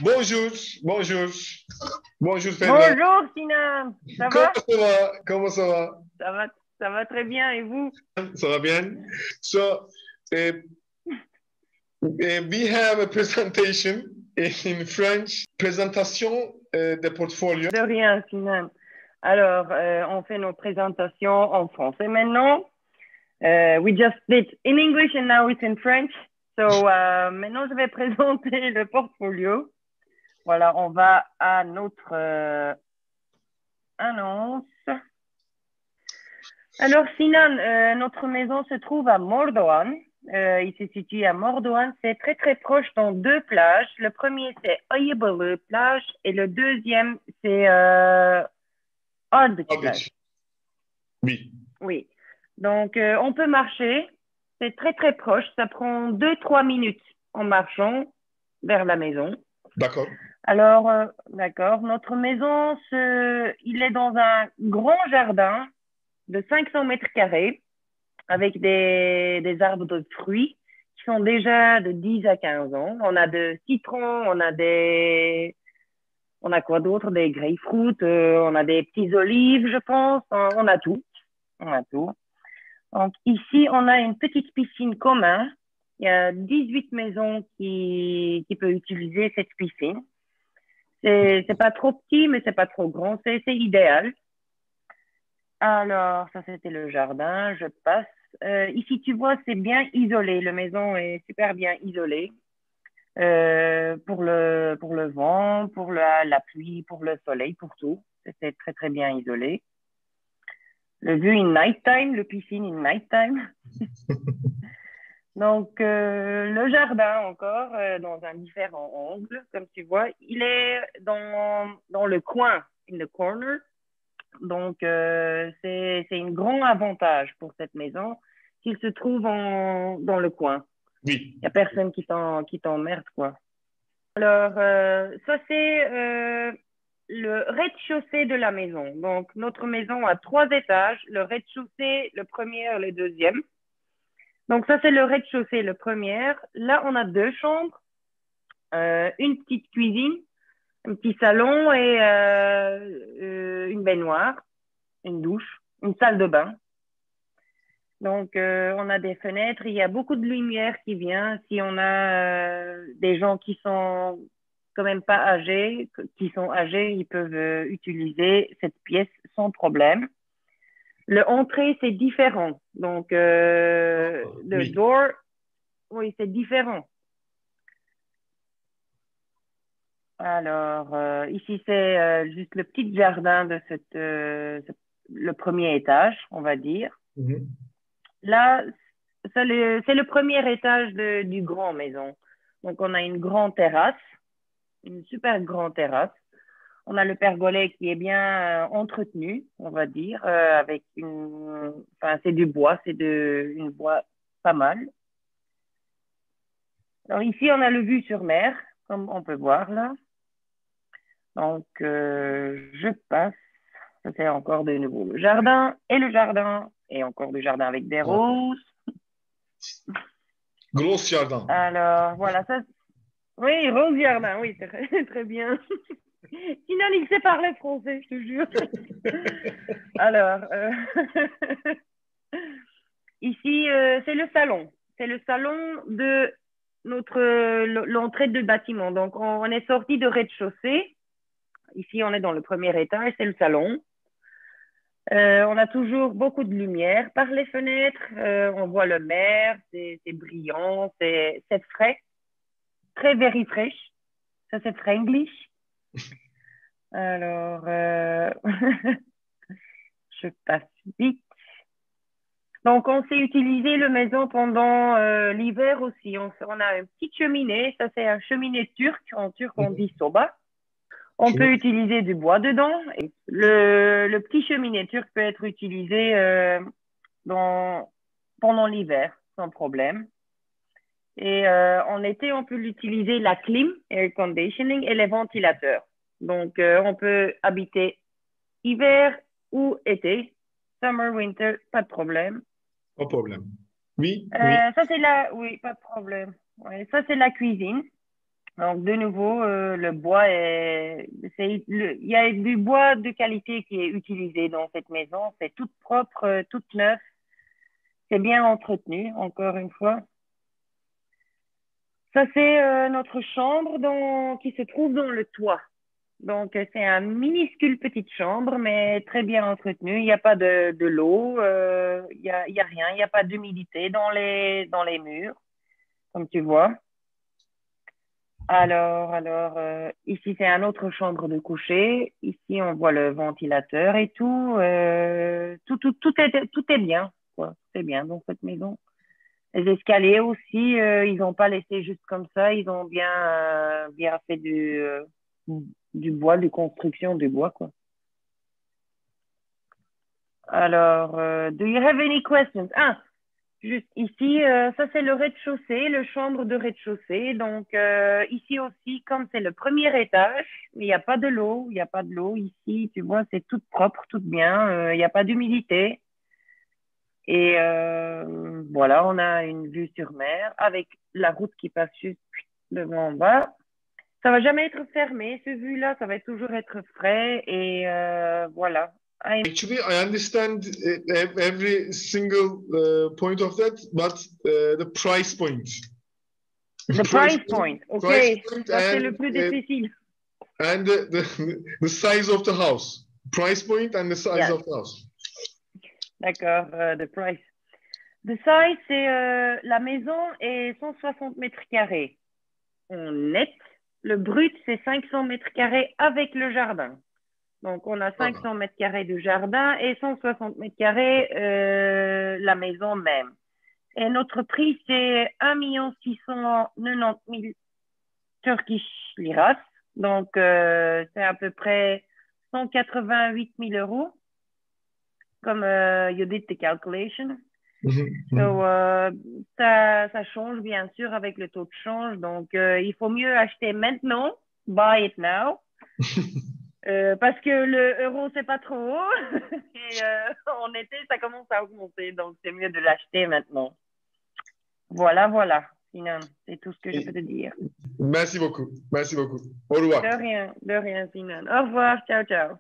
Bonjour, bonjour, bonjour Fernand. Bonjour Sinan, ça Comment va? ça va? Comment ça va? Ça va, ça va très bien et vous? Ça va bien? So, uh, we have a presentation in French, présentation de portfolio. De rien Sinan. Alors, on fait nos présentations en français maintenant. We just did in English and now it's in French. So, maintenant je vais présenter le portfolio. Voilà, on va à notre annonce. Alors Sinan, notre maison se trouve à Mordoan. Il se situe à Mordoan. C'est très très proche dans deux plages. Le premier c'est Ayıbalı plage et le deuxième c'est Ardıç Ah, plage. oui, Oui. Donc on peut marcher. C'est très très proche. Ça prend 2-3 minutes en marchant vers la maison. d'accord. Alors, d'accord. Notre maison, il est dans un grand jardin de 500 mètres carrés avec des arbres de fruits qui sont déjà de 10 à 15 ans. On a de citrons, on a quoi d'autre? Des grapefruits, on a des petits olives, je pense. On a tout. On a tout. Donc, ici, on a une petite piscine commune. Il y a 18 maisons qui peuvent utiliser cette piscine. C'est pas trop petit, mais c'est pas trop grand. C'est idéal. Alors, ça, c'était le jardin. Je passe. Ici, tu vois, c'est bien isolé. La maison est super bien isolée pour le vent, pour la pluie, pour le soleil, pour tout. C'est très, très bien isolé. Le vue in nighttime, le piscine in nighttime. Donc, le jardin encore, dans un différent angle, comme tu vois, il est dans le coin, in the corner. Donc, c'est un grand avantage pour cette maison qu'il se trouve dans le coin. Oui, Il n'y a personne qui t'emmerde, quoi. Alors, ça, c'est le rez-de-chaussée de la maison. Donc, notre maison a 3 étages. Le rez-de-chaussée, le premier et le deuxième. Donc, ça, c'est le rez-de-chaussée, le premier. Là, on a 2 chambres, une petite cuisine, un petit salon et une baignoire, une douche, une salle de bain. Donc, on a des fenêtres, il y a beaucoup de lumière qui vient. Si on a des gens qui sont quand même pas âgés, qui sont âgés, ils peuvent utiliser cette pièce sans problème. Le entrée, c'est différent. Donc, le oui. door, oui, c'est différent. Alors, ici, c'est juste le petit jardin de le premier étage, on va dire. Mhm. Là, c'est le premier étage du grand maison. Donc, on a une grande terrasse, une super grande terrasse. On a le pergolet qui est bien entretenu, on va dire, avec enfin, c'est du bois, une bois pas mal. Alors, ici, on a le vue sur mer, comme on peut voir là. Donc, je passe. Ça, c'est encore de nouveau le jardin, et encore du jardin avec des Ah, roses. gros jardin. Alors, voilà, ça, oui, rose jardin, oui, très, très bien. Sinon, il sait parler français, je te jure. Alors, ici, c'est le salon. C'est le salon de l'entrée de bâtiment. Donc, on est sorti de rez-de-chaussée. Ici, on est dans le premier étage, c'est le salon. On a toujours beaucoup de lumière par les fenêtres. On voit le mer, c'est brillant, c'est frais, très very fresh. Ça, c'est franglish. Alors, je passe vite. Donc, on sait utiliser le maison pendant l'hiver aussi. On a une petite cheminée. Ça, c'est un cheminée turc. En turc, on dit soba. On Je vois. peut utiliser du bois dedans. Et le petit cheminée turc peut être utilisé pendant l'hiver, sans problème. Et en été, on peut l'utiliser la clim, air conditioning, et les ventilateurs. Donc, on peut habiter hiver ou été, summer, winter, pas de problème. Pas de problème. Oui, oui. Oui, pas de problème. Ouais, ça, c'est la cuisine. Donc, de nouveau, le bois il y a du bois de qualité qui est utilisé dans cette maison. C'est tout propre, tout neuf. C'est bien entretenu, encore une fois. Ça, c'est notre chambre qui se trouve dans le toit. Donc, c'est un minuscule petite chambre, mais très bien entretenue. Il n'y a pas de l'eau, il y a rien, il n'y a pas d'humidité dans les murs, comme tu vois. Ici, c'est une autre chambre de coucher. Ici, on voit le ventilateur et tout. Tout est bien, quoi. C'est bien dans cette maison. Les escaliers aussi, ils n'ont pas laissé juste comme ça. Ils ont bien fait du bois, de construction du bois, quoi. Alors, do you have any questions? Ah, juste ici, ça c'est le rez-de-chaussée, le chambre de rez-de-chaussée. Donc, ici aussi, comme c'est le premier étage, il n'y a pas de l'eau, il n'y a pas de l'eau. Ici, tu vois, c'est tout propre, tout bien, il n'y a pas d'humidité. Et voilà, on a une vue sur mer avec la route qui passe juste devant en bas. Ça va jamais être fermé, ce vue-là, ça va toujours être frais et voilà. Actually, I understand every single point of that, but the price point. The price point, ok. Price point Ça, c'est le plus difficile. And the size of the house. Price point and the size Yes. of the house. D'accord, the price. The size, c'est la maison est 160 mètres carrés en net. Le brut, c'est 500 mètres carrés avec le jardin. Donc, on a 500 mètres carrés de jardin et 160 mètres carrés la maison même. Et notre prix, c'est 1 690 000 Turkish liras. Donc, c'est à peu près 188 000 euros, comme you did the calculation. So, ça change bien sûr avec le taux de change. Donc, il faut mieux acheter maintenant, buy it now. Parce que le euro, c'est pas trop haut. Et en été, ça commence à augmenter. Donc, c'est mieux de l'acheter maintenant. Voilà. Sinan, c'est tout ce que je peux te dire. Merci beaucoup. Merci beaucoup. Au revoir. De rien, Sinan. Au revoir. Ciao.